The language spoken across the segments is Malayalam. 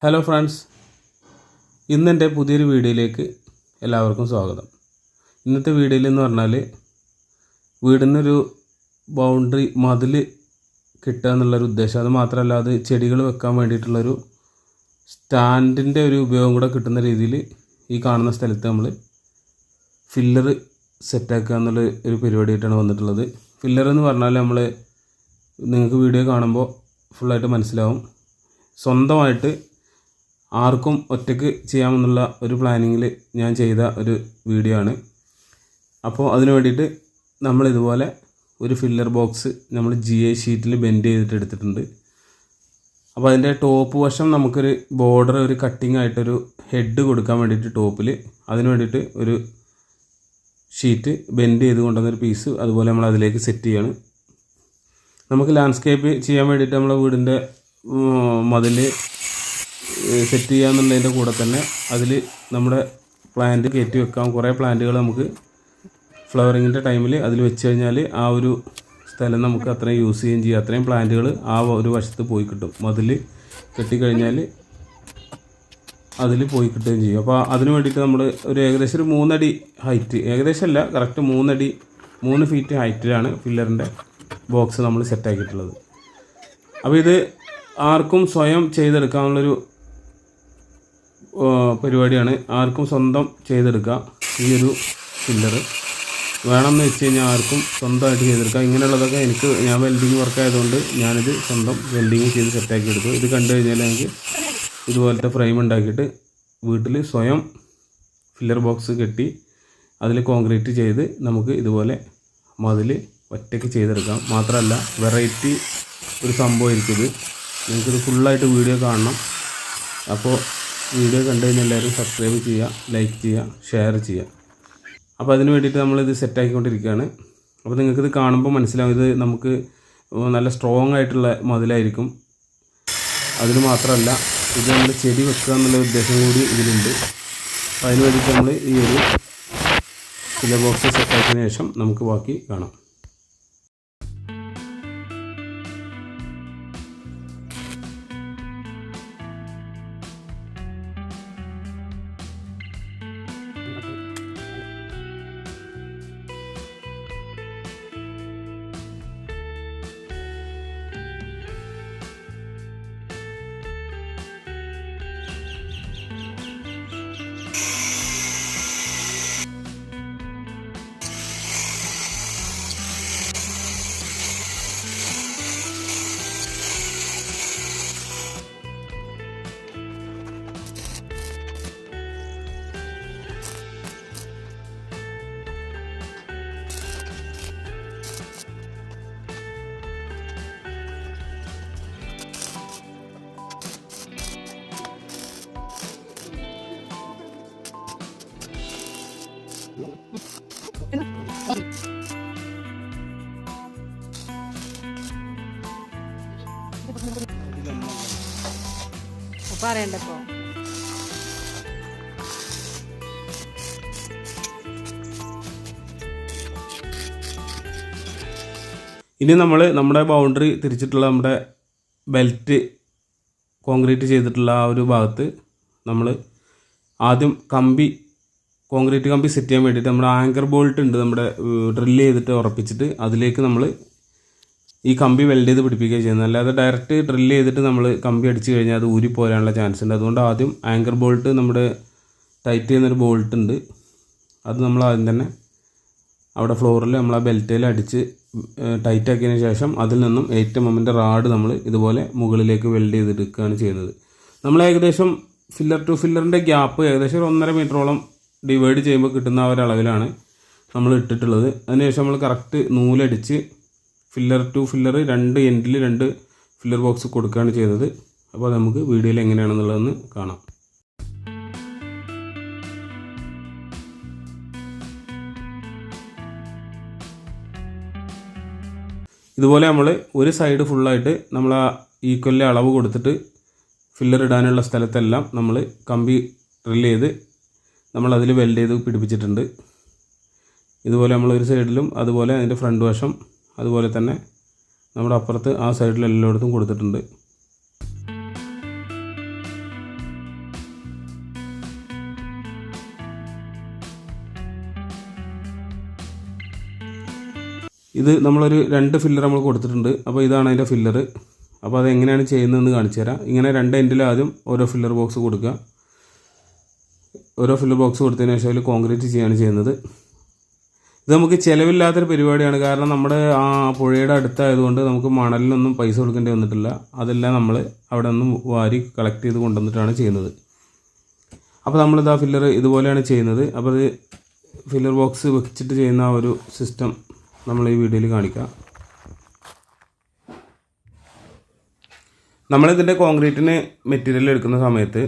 ഹലോ ഫ്രണ്ട്സ്, ഇന്നെൻ്റെ പുതിയൊരു വീഡിയോയിലേക്ക് എല്ലാവർക്കും സ്വാഗതം. ഇന്നത്തെ വീഡിയോയിൽ എന്ന് പറഞ്ഞാൽ വീടിനൊരു ബൗണ്ടറി മതിൽ കിട്ടുക എന്നുള്ളൊരു ഉദ്ദേശം. അത് മാത്രമല്ല, അത് ചെടികൾ വെക്കാൻ വേണ്ടിയിട്ടുള്ളൊരു സ്റ്റാൻഡിൻ്റെ ഒരു ഉപയോഗം കൂടെ കിട്ടുന്ന രീതിയിൽ ഈ കാണുന്ന സ്ഥലത്ത് നമ്മൾ ഫില്ലർ സെറ്റാക്കുക എന്നുള്ള ഒരു പരിപാടിയായിട്ടാണ് വന്നിട്ടുള്ളത്. ഫില്ലർ എന്ന് പറഞ്ഞാൽ നിങ്ങൾക്ക് വീഡിയോ കാണുമ്പോൾ ഫുള്ളായിട്ട് മനസ്സിലാവും. സ്വന്തമായിട്ട് ആർക്കും ഒറ്റയ്ക്ക് ചെയ്യാമെന്നുള്ള ഒരു പ്ലാനിങ്ങിൽ ഞാൻ ചെയ്ത ഒരു വീഡിയോ ആണ്. അപ്പോൾ അതിന് വേണ്ടിയിട്ട് നമ്മളിതുപോലെ ഒരു ഫില്ലർ ബോക്സ് നമ്മൾ GI ഷീറ്റിൽ ബെൻഡ് ചെയ്തിട്ട് എടുത്തിട്ടുണ്ട്. അപ്പോൾ അതിൻ്റെ ടോപ്പ് വശം നമുക്കൊരു ബോർഡർ, ഒരു കട്ടിങ് ആയിട്ടൊരു ഹെഡ് കൊടുക്കാൻ വേണ്ടിയിട്ട് ടോപ്പിൽ അതിന് വേണ്ടിയിട്ട് ഒരു ഷീറ്റ് ബെൻഡ് ചെയ്ത് കൊണ്ടുവന്നൊരു പീസ് അതുപോലെ നമ്മൾ അതിലേക്ക് സെറ്റ് ചെയ്യണം. നമുക്ക് ലാൻഡ്സ്കേപ്പ് ചെയ്യാൻ വേണ്ടിയിട്ട് നമ്മളെ വീടിൻ്റെ മതിൽ സെറ്റ് ചെയ്യാന്നുള്ളതിൻ്റെ കൂടെ തന്നെ അതിൽ നമ്മുടെ പ്ലാന്റ് കയറ്റി വെക്കാം. കുറേ പ്ലാന്റുകൾ നമുക്ക് ഫ്ലവറിങ്ങിൻ്റെ ടൈമിൽ അതിൽ വെച്ച് കഴിഞ്ഞാൽ ആ ഒരു സ്ഥലം നമുക്ക് അത്രയും യൂസ് ചെയ്യുകയും ചെയ്യാം. അത്രയും പ്ലാന്റുകൾ ആ ഒരു വശത്ത് പോയി കിട്ടും. മതിൽ കെട്ടിക്കഴിഞ്ഞാൽ അതിൽ പോയി കിട്ടുകയും ചെയ്യും. അപ്പോൾ അതിന് വേണ്ടിയിട്ട് നമ്മൾ ഒരു ഏകദേശം ഒരു 3 അടി ഹൈറ്റ്, ഏകദേശം അല്ല കറക്റ്റ് 3 ഫീറ്റ് ഹൈറ്റിലാണ് ഫില്ലറിൻ്റെ ബോക്സ് നമ്മൾ സെറ്റാക്കിയിട്ടുള്ളത്. അപ്പോൾ ഇത് ആർക്കും സ്വയം ചെയ്തെടുക്കാനുള്ളൊരു പരിപാടിയാണ്. ആർക്കും സ്വന്തം ചെയ്തെടുക്കാം. ഈ ഒരു ഫില്ലർ വേണമെന്ന് വെച്ച് കഴിഞ്ഞാൽ ആർക്കും സ്വന്തമായിട്ട് ചെയ്തെടുക്കാം. ഇങ്ങനെയുള്ളതൊക്കെ ഞാൻ വെൽഡിങ് വർക്ക് ആയതുകൊണ്ട് ഞാനിത് സ്വന്തം വെൽഡിങ് ചെയ്ത് സെറ്റാക്കി എടുക്കും. ഇത് കണ്ടു കഴിഞ്ഞാൽ എനിക്ക് ഇതുപോലത്തെ ഫ്രെയിം ഉണ്ടാക്കിയിട്ട് വീട്ടിൽ സ്വയം ഫില്ലർ ബോക്സ് കെട്ടി അതിൽ കോൺക്രീറ്റ് ചെയ്ത് നമുക്ക് ഇതുപോലെ മതിൽ ഒറ്റയ്ക്ക് ചെയ്തെടുക്കാം. മാത്രമല്ല വെറൈറ്റി ഒരു സംഭവമായിരിക്കും ഇത്. നിങ്ങൾക്കിത് ഫുള്ളായിട്ട് വീഡിയോ കാണണം. അപ്പോൾ വീഡിയോ കണ്ടു കഴിഞ്ഞാൽ എല്ലാവരും സബ്സ്ക്രൈബ് ചെയ്യുക, ലൈക്ക് ചെയ്യുക, ഷെയർ ചെയ്യുക. അപ്പോൾ അതിന് വേണ്ടിയിട്ട് നമ്മളിത് സെറ്റാക്കിക്കൊണ്ടിരിക്കുകയാണ്. അപ്പോൾ നിങ്ങൾക്കിത് കാണുമ്പോൾ മനസ്സിലാവും ഇത് നമുക്ക് നല്ല സ്ട്രോങ് ആയിട്ടുള്ള മതിലായിരിക്കും. അതിന് മാത്രമല്ല, ഇത് നമ്മൾ ചെടി വെക്കുക എന്നുള്ള ഉദ്ദേശം കൂടി ഇതിലുണ്ട്. അപ്പോൾ അതിന് വേണ്ടിയിട്ട് നമ്മൾ ഈ ഒരു ഫില്ലർ ബോക്സ് സെറ്റാക്കിയതിന് ശേഷം നമുക്ക് ബാക്കി കാണാം. പറയണ്ടപ്പോ ഇനി നമ്മൾ നമ്മുടെ ബൗണ്ടറി തിരിച്ചിട്ടുള്ള നമ്മുടെ ബെൽറ്റ് കോൺക്രീറ്റ് ചെയ്തിട്ടുള്ള ആ ഒരു ഭാഗത്ത് നമ്മൾ ആദ്യം കോൺക്രീറ്റ് കമ്പി സെറ്റ് ചെയ്യാൻ വേണ്ടിയിട്ട് നമ്മുടെ ആങ്കർ ബോൾട്ട് ഉണ്ട്, നമ്മുടെ ഡ്രില്ല് ചെയ്തിട്ട് ഉറപ്പിച്ചിട്ട് അതിലേക്ക് നമ്മൾ ഈ കമ്പി വെൽഡ് ചെയ്ത് പിടിപ്പിക്കുകയും ചെയ്യുന്നത്. അല്ലാതെ ഡയറക്റ്റ് ഡ്രില്ല് ചെയ്തിട്ട് നമ്മൾ കമ്പി അടിച്ചു കഴിഞ്ഞാൽ അത് ഊരി പോരാനുള്ള ചാൻസ് ഉണ്ട്. അതുകൊണ്ട് ആദ്യം ആങ്കർ ബോൾട്ട്, നമ്മുടെ ടൈറ്റ് ചെയ്യുന്നൊരു ബോൾട്ട് ഉണ്ട്, അത് നമ്മൾ ആദ്യം തന്നെ അവിടെ ഫ്ലോറിൽ നമ്മൾ ആ ബെൽറ്റിൽ അടിച്ച് ടൈറ്റ് ആക്കിയതിന് ശേഷം അതിൽ നിന്നും 8 mm റാഡ് നമ്മൾ ഇതുപോലെ മുകളിലേക്ക് വെൽഡ് ചെയ്തെടുക്കുകയാണ് ചെയ്യുന്നത്. നമ്മൾ ഏകദേശം ഫില്ലർ ടു ഫില്ലറിൻ്റെ ഗ്യാപ്പ് ഏകദേശം 1.5 മീറ്ററോളം ഡിവൈഡ് ചെയ്യുമ്പോൾ കിട്ടുന്ന ആ ഒരളവിലാണ് നമ്മൾ ഇട്ടിട്ടുള്ളത്. അതിനുശേഷം നമ്മൾ കറക്റ്റ് നൂലടിച്ച് ഫില്ലർ ടു ഫില്ലർ 2 എൻഡിൽ 2 ഫില്ലർ ബോക്സ് കൊടുക്കുകയാണ് ചെയ്തത്. അപ്പോൾ നമുക്ക് വീഡിയോയിൽ എങ്ങനെയാണെന്നുള്ളതെന്ന് കാണാം. ഇതുപോലെ നമ്മൾ ഒരു സൈഡ് ഫുള്ളായിട്ട് നമ്മൾ ആ ഈക്വലിലെ അളവ് കൊടുത്തിട്ട് ഫില്ലർ ഇടാനുള്ള സ്ഥലത്തെല്ലാം നമ്മൾ കമ്പി ഡ്രില്ല് ചെയ്ത് നമ്മളതിൽ വെൽഡ് ചെയ്ത് പിടിപ്പിച്ചിട്ടുണ്ട്. ഇതുപോലെ നമ്മൾ ഒരു സൈഡിലും അതുപോലെ അതിൻ്റെ ഫ്രണ്ട് വശം അതുപോലെ തന്നെ നമ്മുടെ അപ്പുറത്ത് ആ സൈഡിൽ എല്ലായിടത്തും കൊടുത്തിട്ടുണ്ട്. ഇത് നമ്മളൊരു 2 ഫില്ലർ നമ്മൾ കൊടുത്തിട്ടുണ്ട്. അപ്പോൾ ഇതാണ് അതിൻ്റെ ഫില്ലർ. അപ്പോൾ അതെങ്ങനെയാണ് ചെയ്യുന്നതെന്ന് കാണിച്ചു തരാം. ഇങ്ങനെ 2 എൻഡിൽ ആദ്യം ഓരോ ഫില്ലർ ബോക്സ് കൊടുക്കുക. ഓരോ ഫില്ലർ ബോക്സ് കൊടുത്തതിന് ശേഷം അതിൽ കോൺക്രീറ്റ് ചെയ്യാണ് ചെയ്യുന്നത്. ഇത് നമുക്ക് ചിലവില്ലാത്തൊരു പരിപാടിയാണ്. കാരണം നമ്മുടെ ആ പുഴയുടെ അടുത്തായതുകൊണ്ട് നമുക്ക് മണലിനൊന്നും പൈസ കൊടുക്കേണ്ടി വന്നിട്ടില്ല. അതെല്ലാം നമ്മൾ അവിടെ നിന്നും വാരി കളക്ട് ചെയ്ത് കൊണ്ടുവന്നിട്ടാണ് ചെയ്യുന്നത്. അപ്പോൾ നമ്മളിത് ആ ഫില്ലർ ഇതുപോലെയാണ് ചെയ്യുന്നത്. അപ്പോൾ അത് ഫില്ലർ ബോക്സ് വെച്ചിട്ട് ചെയ്യുന്ന ആ ഒരു സിസ്റ്റം നമ്മൾ ഈ വീഡിയോയിൽ കാണിക്കാം. നമ്മളിതിൻ്റെ കോൺക്രീറ്റിന് മെറ്റീരിയൽ എടുക്കുന്ന സമയത്ത്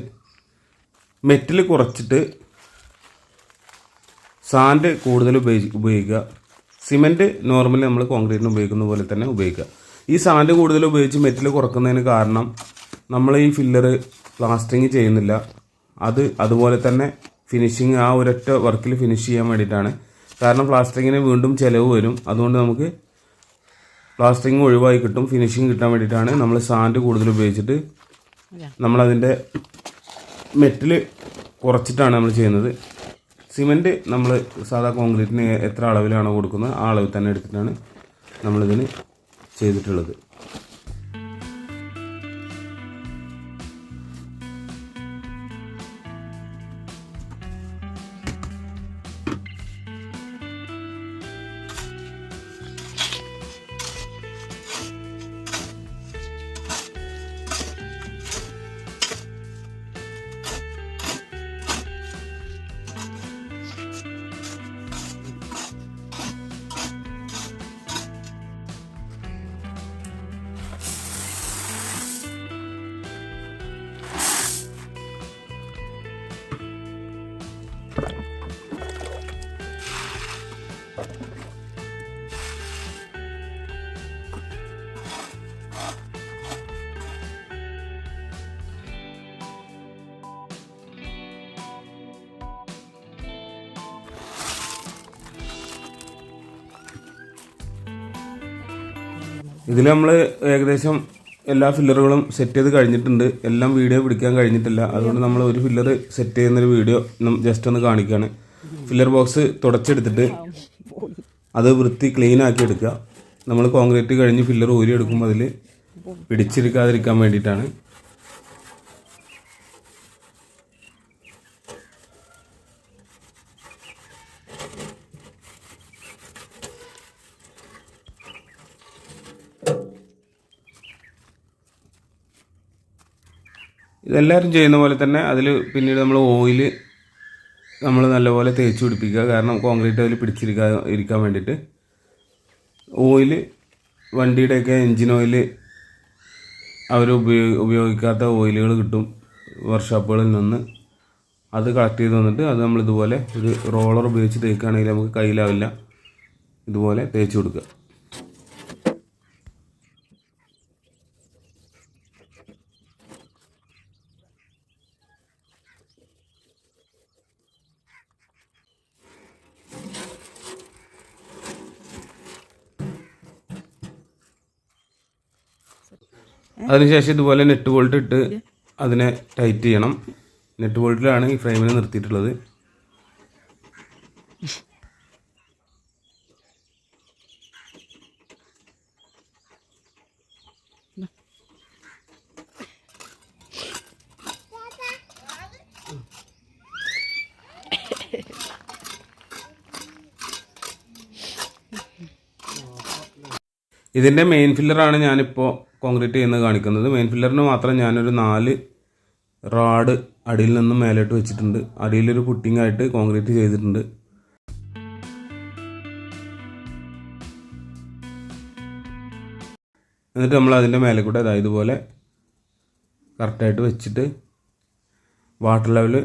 മെറ്റൽ കുറച്ചിട്ട് സാൻഡ് കൂടുതൽ ഉപയോഗിക്കുക. സിമെൻറ്റ് നോർമലി നമ്മൾ കോൺക്രീറ്റിന് ഉപയോഗിക്കുന്ന പോലെ തന്നെ ഉപയോഗിക്കുക. ഈ സാൻഡ് കൂടുതൽ ഉപയോഗിച്ച് മെറ്റൽ കുറക്കുന്നതിന് കാരണം നമ്മൾ ഈ ഫില്ലർ പ്ലാസ്റ്ററിങ് ചെയ്യുന്നില്ല. അതുപോലെ തന്നെ ഫിനിഷിങ് ആ ഒരൊറ്റ വർക്കിൽ ഫിനിഷ് ചെയ്യാൻ വേണ്ടിയിട്ടാണ്. കാരണം പ്ലാസ്റ്ററിങ്ങിന് വീണ്ടും ചിലവ് വരും. അതുകൊണ്ട് നമുക്ക് പ്ലാസ്റ്ററിങ് ഒഴിവായി കിട്ടും, ഫിനിഷിങ് കിട്ടാൻ വേണ്ടിയിട്ടാണ് നമ്മൾ സാൻഡ് കൂടുതൽ ഉപയോഗിച്ചിട്ട് നമ്മളതിൻ്റെ മെറ്റൽ കുറച്ചിട്ടാണ് നമ്മൾ ചെയ്യുന്നത്. സിമെൻറ്റ് നമ്മൾ സാധാ കോൺക്രീറ്റിന് എത്ര അളവിലാണോ കൊടുക്കുന്നത് ആ അളവിൽ തന്നെ എടുത്തിട്ടാണ് നമ്മളിതിന് ചെയ്തിട്ടുള്ളത്. ഇതിൽ നമ്മൾ ഏകദേശം എല്ലാ ഫില്ലറുകളും സെറ്റ് ചെയ്ത് കഴിഞ്ഞിട്ടുണ്ട്. എല്ലാം വീഡിയോ പിടിക്കാൻ കഴിഞ്ഞിട്ടില്ല. അതുകൊണ്ട് നമ്മൾ ഒരു ഫില്ലർ സെറ്റ് ചെയ്യുന്നൊരു വീഡിയോ ജസ്റ്റ് ഒന്ന് കാണിക്കുകയാണ്. ഫില്ലർ ബോക്സ് തുടച്ചെടുത്തിട്ട് അത് വൃത്തി ക്ലീൻ ആക്കി എടുക്കുക. നമ്മൾ കോൺക്രീറ്റ് കഴിഞ്ഞ് ഫില്ലർ ഊരി എടുക്കുമ്പോൾ അതിൽ പിടിച്ചിരിക്കാതിരിക്കാൻ വേണ്ടിയിട്ടാണ്. ഇതെല്ലാവരും ചെയ്യുന്ന പോലെ തന്നെ അതിൽ പിന്നീട് നമ്മൾ ഓയിൽ നമ്മൾ നല്ലപോലെ തേച്ച് പിടിപ്പിക്കുക. കാരണം കോൺക്രീറ്റ് അതിൽ ഇരിക്കാൻ വേണ്ടിയിട്ട് ഓയിൽ, വണ്ടിയുടെയൊക്കെ എൻജിൻ ഓയിൽ അവർ ഉപയോഗിക്കാത്ത ഓയിലുകൾ കിട്ടും വർക്ക്ഷോപ്പുകളിൽ നിന്ന്. അത് കളക്ട് ചെയ്ത് വന്നിട്ട് അത് നമ്മളിതുപോലെ ഒരു റോളർ ഉപയോഗിച്ച് തേക്കുകയാണെങ്കിൽ നമുക്ക് കയ്യിലാവില്ല. ഇതുപോലെ തേച്ച് കൊടുക്കുക. അതിനുശേഷം ഇതുപോലെ നെറ്റ് ബോൾട്ട് ഇട്ട് അതിനെ ടൈറ്റ് ചെയ്യണം. നെറ്റ് ബോൾട്ടിലാണ് ഈ ഫ്രെയിമിനെ നിർത്തിയിട്ടുള്ളത്. ഇതിൻ്റെ മെയിൻ ഫില്ലറാണ് ഞാനിപ്പോൾ കോൺക്രീറ്റ് ചെയ്യുന്നത് കാണിക്കുന്നത്. മെയിൻ ഫില്ലറിന് മാത്രം ഞാനൊരു 4 റാഡ് അടിയിൽ നിന്നും മേലോട്ട് വെച്ചിട്ടുണ്ട്. അടിയിലൊരു പുട്ടിംഗ് ആയിട്ട് കോൺക്രീറ്റ് ചെയ്തിട്ടുണ്ട്. എന്നിട്ട് നമ്മൾ അതിൻ്റെ മേലെ കൂടെ ഇതുപോലെ കറക്റ്റായിട്ട് വെച്ചിട്ട് വാട്ടർ ലെവൽ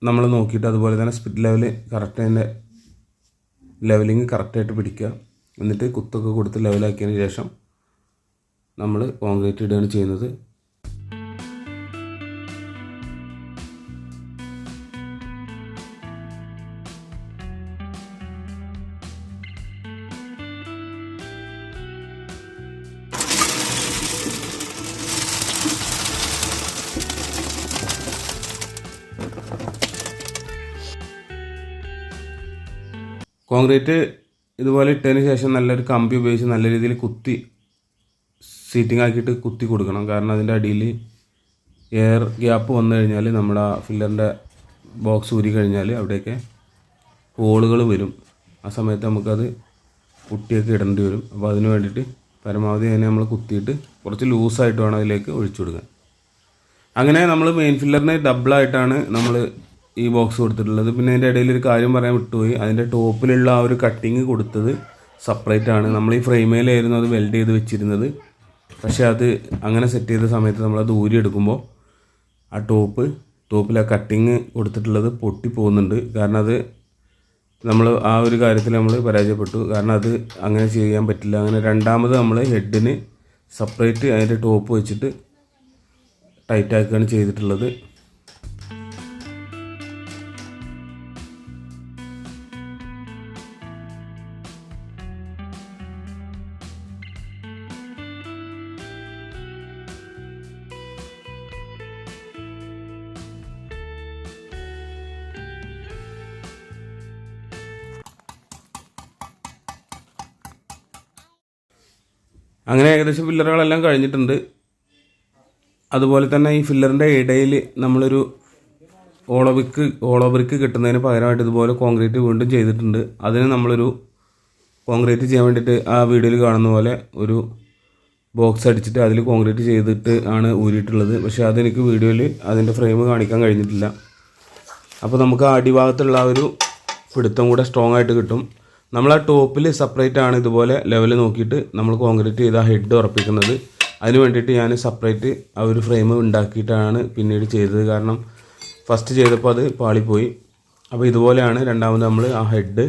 നമ്മൾ നോക്കിയിട്ട് അതുപോലെ തന്നെ സ്പിറ്റ് ലെവൽ കറക്റ്റ് അതിൻ്റെ ലെവലിങ് കറക്റ്റായിട്ട് പിടിക്കുക. എന്നിട്ട് കുത്തൊക്കെ കൊടുത്ത് ലെവലാക്കിയതിന് ശേഷം നമ്മൾ കോൺക്രീറ്റ് ഇടുകയാണ് ചെയ്യുന്നത്. കോൺക്രീറ്റ് ഇതുപോലെ ഇട്ടതിന് ശേഷം നല്ലൊരു കമ്പി ഉപയോഗിച്ച് നല്ല രീതിയിൽ കുത്തി സീറ്റിംഗ് ആക്കിയിട്ട് കുത്തി കൊടുക്കണം. കാരണം അതിൻ്റെ അടിയിൽ എയർ ഗ്യാപ്പ് വന്നു കഴിഞ്ഞാൽ നമ്മുടെ ഫില്ലറിൻ്റെ ബോക്സ് ഊരി കഴിഞ്ഞാൽ അവിടെയൊക്കെ ഹോളുകൾ വരും. ആ സമയത്ത് നമുക്കത് കുട്ടിയൊക്കെ ഇടേണ്ടി വരും. അപ്പോൾ അതിന് വേണ്ടിയിട്ട് പരമാവധി അതിനെ നമ്മൾ കുത്തിയിട്ട് കുറച്ച് ലൂസായിട്ട് വേണം അതിലേക്ക് ഒഴിച്ചു കൊടുക്കാൻ. അങ്ങനെ നമ്മൾ മെയിൻ ഫില്ലറിന് ഡബിളായിട്ടാണ് നമ്മൾ ഈ ബോക്സ് കൊടുത്തിട്ടുള്ളത്. പിന്നെ അതിൻ്റെ ഇടയിൽ ഒരു കാര്യം പറയാൻ വിട്ടുപോയി. അതിൻ്റെ ടോപ്പിലുള്ള ആ ഒരു കട്ടിങ് കൊടുത്തത് സെപ്പറേറ്റ് ആണ്. നമ്മൾ ഈ ഫ്രെയിമേലായിരുന്നു അത് വെൽഡ് ചെയ്ത് വെച്ചിരുന്നത്. പക്ഷേ അത് അങ്ങനെ സെറ്റ് ചെയ്ത സമയത്ത് നമ്മളത് ഊരി എടുക്കുമ്പോൾ ആ ടോപ്പിൽ ആ കട്ടിങ് കൊടുത്തിട്ടുള്ളത് പൊട്ടിപ്പോകുന്നുണ്ട്. കാരണം അത് നമ്മൾ ആ ഒരു കാര്യത്തിൽ നമ്മൾ പരാജയപ്പെട്ടു. കാരണം അത് അങ്ങനെ ചെയ്യാൻ പറ്റില്ല. അങ്ങനെ രണ്ടാമത് നമ്മൾ ഹെഡിന് സെപ്പറേറ്റ് അതിൻ്റെ ടോപ്പ് വെച്ചിട്ട് ടൈറ്റാക്കുകയാണ് ചെയ്തിട്ടുള്ളത്. അങ്ങനെ ഏകദേശം ഫില്ലറുകളെല്ലാം കഴിഞ്ഞിട്ടുണ്ട്. അതുപോലെ തന്നെ ഈ ഫില്ലറിൻ്റെ ഇടയിൽ നമ്മളൊരു ഓളോ ബ്രിക്ക് കിട്ടുന്നതിന് പകരമായിട്ട് ഇതുപോലെ കോൺക്രീറ്റ് വീണ്ടും ചെയ്തിട്ടുണ്ട്. അതിന് നമ്മളൊരു കോൺക്രീറ്റ് ചെയ്യാൻ വേണ്ടിയിട്ട് ആ വീഡിയോയിൽ കാണുന്ന പോലെ ഒരു ബോക്സ് അടിച്ചിട്ട് അതിൽ കോൺക്രീറ്റ് ചെയ്തിട്ട് ആണ് ഊരിയിട്ടുള്ളത്. പക്ഷേ അതെനിക്ക് വീഡിയോയിൽ അതിൻ്റെ ഫ്രെയിം കാണിക്കാൻ കഴിഞ്ഞിട്ടില്ല. അപ്പോൾ നമുക്ക് ആ അടിഭാഗത്തുള്ള ആ ഒരു പിടുത്തം കൂടെ സ്ട്രോങ് ആയിട്ട് കിട്ടും. നമ്മൾ ആ ടോപ്പിൽ സെപ്പറേറ്റ് ആണ് ഇതുപോലെ ലെവൽ നോക്കിയിട്ട് നമ്മൾ കോൺക്രീറ്റ് ചെയ്ത ഹെഡ് ഉറപ്പിക്കുന്നത്. അതിന് വേണ്ടിയിട്ട് ഞാൻ സെപ്പറേറ്റ് ആ ഒരു ഫ്രെയിം ഉണ്ടാക്കിയിട്ടാണ് പിന്നീട് ചെയ്തത്. കാരണം ഫസ്റ്റ് ചെയ്തപ്പോൾ അത് പാളിപ്പോയി. അപ്പോൾ ഇതുപോലെയാണ് രണ്ടാമത് നമ്മൾ ആ ഹെഡ്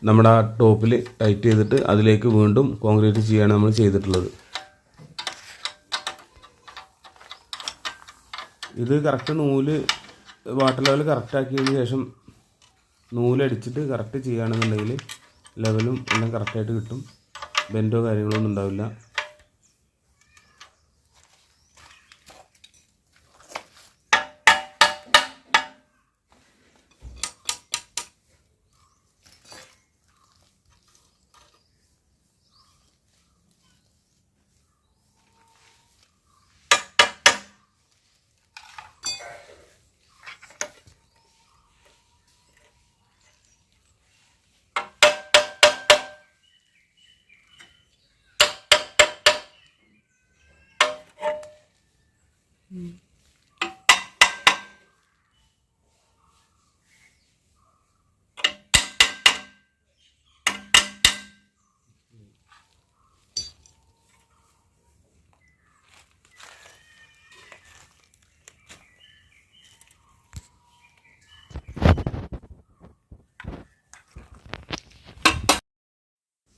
നമ്മുടെ ആ ടോപ്പിൽ ടൈറ്റ് ചെയ്തിട്ട് അതിലേക്ക് വീണ്ടും കോൺക്രീറ്റ് ചെയ്യാണ് നമ്മൾ ചെയ്തിട്ടുള്ളത്. ഇത് കറക്റ്റ് വാട്ടർ ലെവൽ കറക്റ്റ് ആക്കിയതിന് ശേഷം നൂലടിച്ചിട്ട് കറക്റ്റ് ചെയ്യുകയാണെന്നുണ്ടെങ്കിൽ ലെവലും എല്ലാം കറക്റ്റായിട്ട് കിട്ടും. ബെൻഡോ കാര്യങ്ങളൊന്നും ഉണ്ടാവില്ല.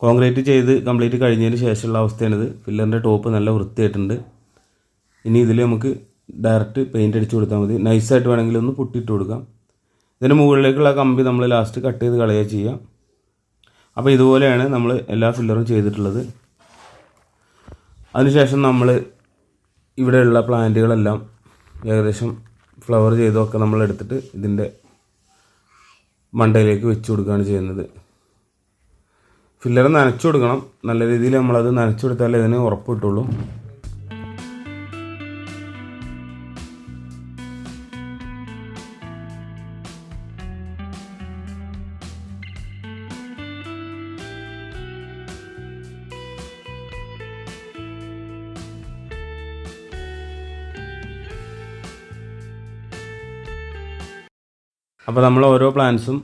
കോൺക്രീറ്റ് ചെയ്ത് കംപ്ലീറ്റ് കഴിഞ്ഞതിന് ശേഷമുള്ള അവസ്ഥയാണിത്. ഫില്ലറിൻ്റെ ടോപ്പ് നല്ല വൃത്തിയായിട്ടുണ്ട്. ഇനി ഇതിൽ നമുക്ക് ഡയറക്റ്റ് പെയിൻറ്റ് അടിച്ച് കൊടുത്താൽ മതി. നൈസായിട്ട് വേണമെങ്കിൽ ഒന്ന് പുട്ടിയിട്ട് കൊടുക്കാം. ഇതിൻ്റെ മുകളിലേക്കുള്ള കമ്പി നമ്മൾ ലാസ്റ്റ് കട്ട് ചെയ്ത് കളയുക ചെയ്യാം. അപ്പോൾ ഇതുപോലെയാണ് നമ്മൾ എല്ലാ ഫില്ലറും ചെയ്തിട്ടുള്ളത്. അതിനുശേഷം നമ്മൾ ഇവിടെയുള്ള പ്ലാന്റുകളെല്ലാം ഏകദേശം ഫ്ലവർ ചെയ്തൊക്കെ നമ്മൾ എടുത്തിട്ട് ഇതിൻ്റെ മണ്ടയിലേക്ക് വെച്ച് കൊടുക്കുകയാണ് ചെയ്യുന്നത്. ഫില്ലർ നനച്ചു കൊടുക്കണം. നല്ല രീതിയിൽ നമ്മളത് നനച്ചു കൊടുത്താലേ ഇതിന് ഉറപ്പ് കിട്ടുള്ളൂ. അപ്പോൾ നമ്മൾ ഓരോ പ്ലാന്റ്സും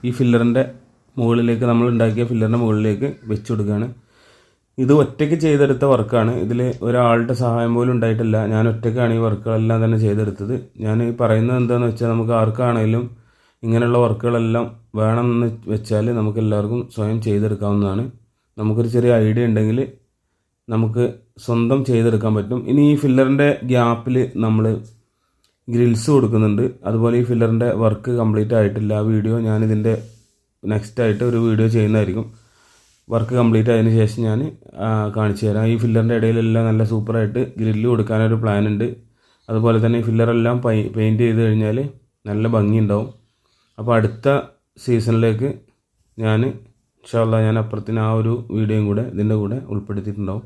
ഈ ഫില്ലറിൻ്റെ മുകളിലേക്ക് നമ്മൾ ഉണ്ടാക്കിയ ഫില്ലറിൻ്റെ മുകളിലേക്ക് വെച്ച് കൊടുക്കുകയാണ്. ഇത് ഒറ്റയ്ക്ക് ചെയ്തെടുത്ത വർക്കാണ്. ഇതിൽ ഒരാളുടെ സഹായം പോലും ഉണ്ടായിട്ടില്ല. ഞാൻ ഒറ്റയ്ക്കാണ് ഈ വർക്കുകളെല്ലാം തന്നെ ചെയ്തെടുത്തത്. ഞാൻ ഈ പറയുന്നത് എന്താണെന്ന് വെച്ചാൽ നമുക്ക് ആർക്കാണെങ്കിലും ഇങ്ങനെയുള്ള വർക്കുകളെല്ലാം വേണമെന്ന് വെച്ചാൽ നമുക്ക് എല്ലാവർക്കും സ്വയം ചെയ്തെടുക്കാവുന്നതാണ്. നമുക്കൊരു ചെറിയ ഐഡിയ ഉണ്ടെങ്കിൽ നമുക്ക് സ്വന്തം ചെയ്തെടുക്കാൻ പറ്റും. ഇനി ഈ ഫില്ലറിൻ്റെ ഗ്യാപ്പിൽ നമ്മൾ ഗ്രിൽസ് കൊടുക്കുന്നുണ്ട്. അതുപോലെ ഈ ഫില്ലറിൻ്റെ വർക്ക് കംപ്ലീറ്റ് ആയിട്ടില്ല. ആ വീഡിയോ ഞാനിതിൻ്റെ നെക്സ്റ്റായിട്ട് ഒരു വീഡിയോ ചെയ്യുന്നതായിരിക്കും. വർക്ക് കംപ്ലീറ്റ് ആയതിനു ശേഷം ഞാൻ കാണിച്ചു തരാം. ഈ ഫില്ലറിൻ്റെ ഇടയിലെല്ലാം നല്ല സൂപ്പറായിട്ട് ഗ്രില്ല് കൊടുക്കാനൊരു പ്ലാൻ ഉണ്ട്. അതുപോലെ തന്നെ ഈ ഫില്ലറെല്ലാം പെയിൻറ്റ് ചെയ്ത് കഴിഞ്ഞാൽ നല്ല ഭംഗി ഉണ്ടാവും. അപ്പോൾ അടുത്ത സീസണിലേക്ക് ഞാൻ ഇൻഷാ അല്ലാഹ് ഞാൻ അപ്പുറത്തിന് ആ ഒരു വീഡിയോയും കൂടെ ഇതിൻ്റെ കൂടെ ഉൾപ്പെടുത്തിയിട്ടുണ്ടാവും.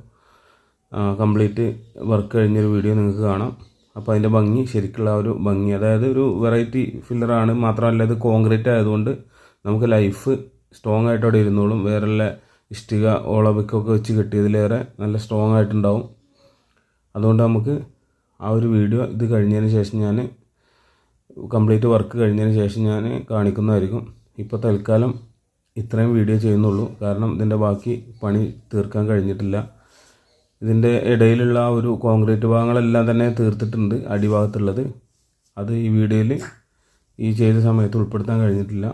കംപ്ലീറ്റ് വർക്ക് കഴിഞ്ഞൊരു വീഡിയോ നിങ്ങൾക്ക് കാണാം. അപ്പോൾ അതിൻ്റെ ഭംഗി, ശരിക്കുള്ള ആ ഒരു ഭംഗി, അതായത് ഒരു വെറൈറ്റി ഫില്ലറാണ്. മാത്രമല്ല ഇത് കോൺക്രീറ്റ് ആയതുകൊണ്ട് നമുക്ക് ലൈഫ് സ്ട്രോങ് ആയിട്ട് അവിടെ ഇരുന്നോളും. വേറെയുള്ള ഇഷ്ടിക ഓളവയ്ക്കൊക്കെ വെച്ച് കെട്ടിയതിലേറെ നല്ല സ്ട്രോങ് ആയിട്ടുണ്ടാവും. അതുകൊണ്ട് നമുക്ക് ആ ഒരു വീഡിയോ ഇത് കഴിഞ്ഞതിന് ശേഷം ഞാൻ കംപ്ലീറ്റ് വർക്ക് കഴിഞ്ഞതിന് ശേഷം ഞാൻ കാണിക്കുന്നതായിരിക്കും. ഇപ്പോൾ തൽക്കാലം ഇത്രയും വീഡിയോ ചെയ്യുന്നുള്ളൂ, കാരണം ഇതിൻ്റെ ബാക്കി പണി തീർക്കാൻ കഴിഞ്ഞിട്ടില്ല. ഇതിൻ്റെ ഇടയിലുള്ള ആ ഒരു കോൺക്രീറ്റ് ഭാഗങ്ങളെല്ലാം തന്നെ തീർത്തിട്ടുണ്ട്, അടിഭാഗത്തുള്ളത്. അത് ഈ വീഡിയോയിൽ ഈ ചെയ്ത സമയത്ത് ഉൾപ്പെടുത്താൻ കഴിഞ്ഞിട്ടില്ല.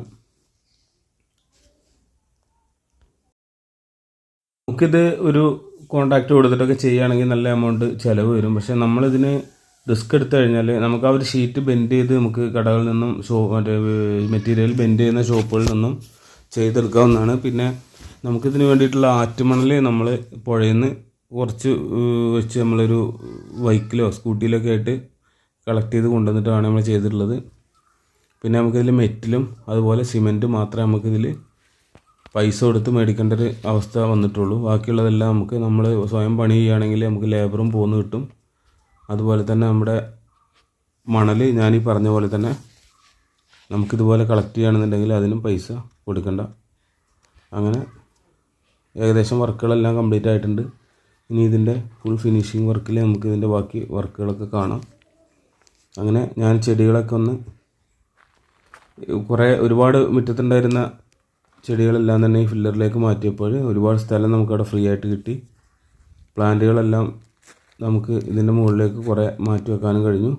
നമുക്കിത് ഒരു കോൺട്രാക്റ്റ് കൊടുത്തിട്ടൊക്കെ ചെയ്യുകയാണെങ്കിൽ നല്ല എമൗണ്ട് ചിലവ് വരും. പക്ഷേ നമ്മളിതിന് റിസ്ക് എടുത്തു കഴിഞ്ഞാൽ നമുക്ക് ആ ഒരു ഷീറ്റ് ബെൻഡ് ചെയ്ത് നമുക്ക് കടകളിൽ നിന്നും മറ്റേ മെറ്റീരിയൽ ബെൻഡ് ചെയ്യുന്ന ഷോപ്പുകളിൽ നിന്നും ചെയ്തെടുക്കാവുന്നതാണ്. പിന്നെ നമുക്കിതിന് വേണ്ടിയിട്ടുള്ള ആറ്റുമണൽ നമ്മൾ പുഴയിൽ നിന്ന് കുറച്ച് വെച്ച് നമ്മളൊരു ബൈക്കിലോ സ്കൂട്ടിയിലൊക്കെ ആയിട്ട് കളക്ട് ചെയ്ത് കൊണ്ടുവന്നിട്ടാണ് നമ്മൾ ചെയ്തിട്ടുള്ളത്. പിന്നെ നമുക്കിതിൽ മെറ്റലും അതുപോലെ സിമെൻറ്റ് മാത്രമേ നമുക്കിതിൽ പൈസ കൊടുത്ത് മേടിക്കേണ്ട ഒരു അവസ്ഥ വന്നിട്ടുള്ളൂ. ബാക്കിയുള്ളതെല്ലാം നമുക്ക് നമ്മൾ സ്വയം പണി ചെയ്യുകയാണെങ്കിൽ നമുക്ക് ലേബറും പോന്ന് കിട്ടും. അതുപോലെ തന്നെ നമ്മുടെ മണൽ ഞാനീ പറഞ്ഞ പോലെ തന്നെ നമുക്കിതുപോലെ കളക്ട് ചെയ്യുകയാണെന്നുണ്ടെങ്കിൽ അതിനും പൈസ കൊടുക്കണ്ട. അങ്ങനെ ഏകദേശം വർക്കുകളെല്ലാം കംപ്ലീറ്റ് ആയിട്ടുണ്ട്. ഇനി ഇതിൻ്റെ ഫുൾ ഫിനിഷിങ് വർക്കിൽ നമുക്ക് ഇതിൻ്റെ ബാക്കി വർക്കുകളൊക്കെ കാണാം. അങ്ങനെ ഞാൻ ചെടികളൊക്കെ ഒന്ന് ഒരുപാട് മുറ്റത്തുണ്ടായിരുന്ന ചെടികളെല്ലാം തന്നെ ഈ ഫില്ലറിലേക്ക് മാറ്റിയപ്പോൾ ഒരുപാട് സ്ഥലം നമുക്കവിടെ ഫ്രീ ആയിട്ട് കിട്ടി. പ്ലാന്റുകളെല്ലാം നമുക്ക് ഇതിൻ്റെ മുകളിലേക്ക് കുറേ മാറ്റി വെക്കാനും കഴിഞ്ഞു.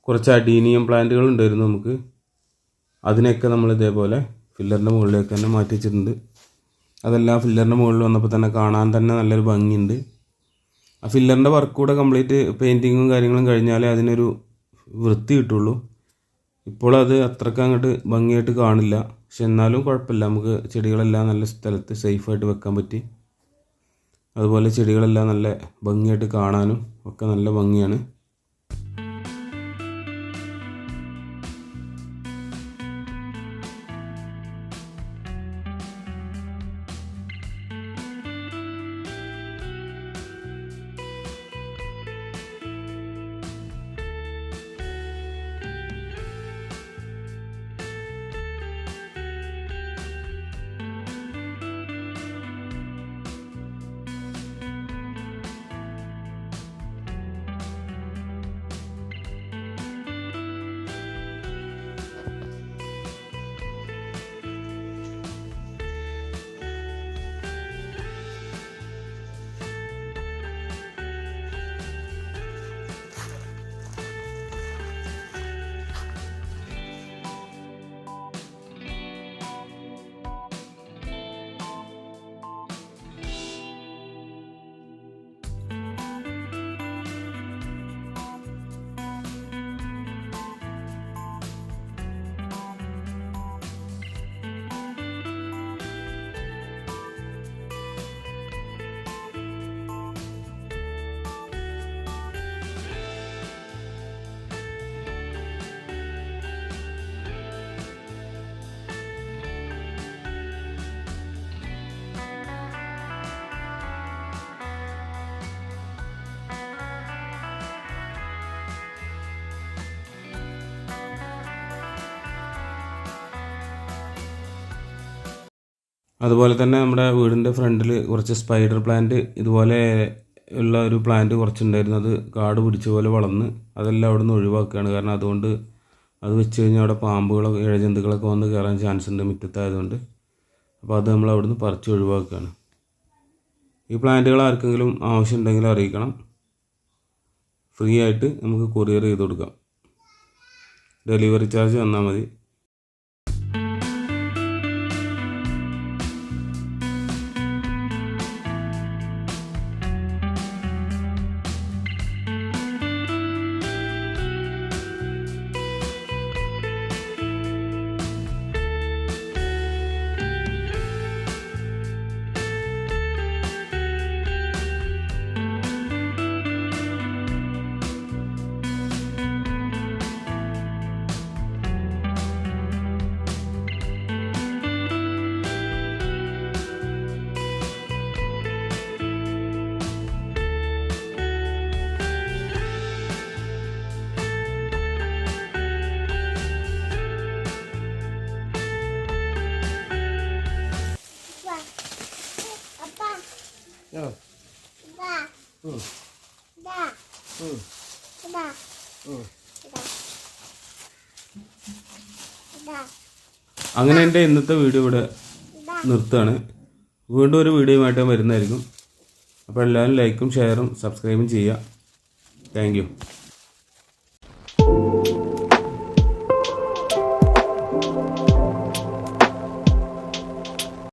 കുറച്ച് അഡീനിയം പ്ലാന്റുകൾ ഉണ്ടായിരുന്നു നമുക്ക്. അതിനെയൊക്കെ നമ്മൾ ഇതേപോലെ ഫില്ലറിൻ്റെ മുകളിലേക്ക് തന്നെ മാറ്റി വെച്ചിട്ടുണ്ട്. അതെല്ലാം ഫില്ലറിൻ്റെ മുകളിൽ വന്നപ്പോൾ തന്നെ കാണാൻ തന്നെ നല്ലൊരു ഭംഗിയുണ്ട്. ആ ഫില്ലറിൻ്റെ വർക്ക് കൂടെ കംപ്ലീറ്റ് പെയിൻറ്റിങ്ങും കാര്യങ്ങളും കഴിഞ്ഞാലേ അതിനൊരു വൃത്തി കിട്ടുള്ളൂ. ഇപ്പോൾ അത് അത്രയ്ക്ക് അങ്ങോട്ട് ഭംഗിയായിട്ട് കാണില്ല. പക്ഷെ എന്നാലും കുഴപ്പമില്ല, നമുക്ക് ചെടികളെല്ലാം നല്ല സ്ഥലത്ത് സേഫായിട്ട് വെക്കാൻ പറ്റി. അതുപോലെ ചെടികളെല്ലാം നല്ല ഭംഗിയായിട്ട് കാണാനും ഒക്കെ നല്ല ഭംഗിയാണ്. അതുപോലെ തന്നെ നമ്മുടെ വീടിൻ്റെ ഫ്രണ്ടിൽ കുറച്ച് സ്പൈഡർ പ്ലാന്റ് ഇതുപോലെ ഉള്ള ഒരു പ്ലാന്റ് കുറച്ചുണ്ടായിരുന്നു. അത് കാട് പിടിച്ച പോലെ വളർന്ന് അതെല്ലാം അവിടെ നിന്ന് ഒഴിവാക്കുകയാണ്. കാരണം അതുകൊണ്ട് അത് വെച്ച് കഴിഞ്ഞാൽ അവിടെ പാമ്പുകളൊക്കെ ഇഴജന്തുക്കളൊക്കെ വന്ന് കയറാൻ ചാൻസ് ഉണ്ട് മുറ്റത്തായതുകൊണ്ട്. അപ്പോൾ അത് നമ്മൾ അവിടെ നിന്ന് പറിച്ച് ഒഴിവാക്കുകയാണ്. ഈ പ്ലാന്റുകൾ ആർക്കെങ്കിലും ആവശ്യമുണ്ടെങ്കിൽ അറിയിക്കണം. ഫ്രീ ആയിട്ട് നമുക്ക് കൊറിയർ ചെയ്ത് കൊടുക്കാം. ഡെലിവറി ചാർജ് തന്നാൽ മതി. അങ്ങനെ എൻ്റെ ഇന്നത്തെ വീഡിയോ ഇവിടെ നിർത്തുകയാണ്. വീണ്ടും ഒരു വീഡിയോയുമായിട്ട് വരുന്നതായിരിക്കും. അപ്പോൾ എല്ലാവരും ലൈക്കും ഷെയറും സബ്സ്ക്രൈബും ചെയ്യുക. Thank you.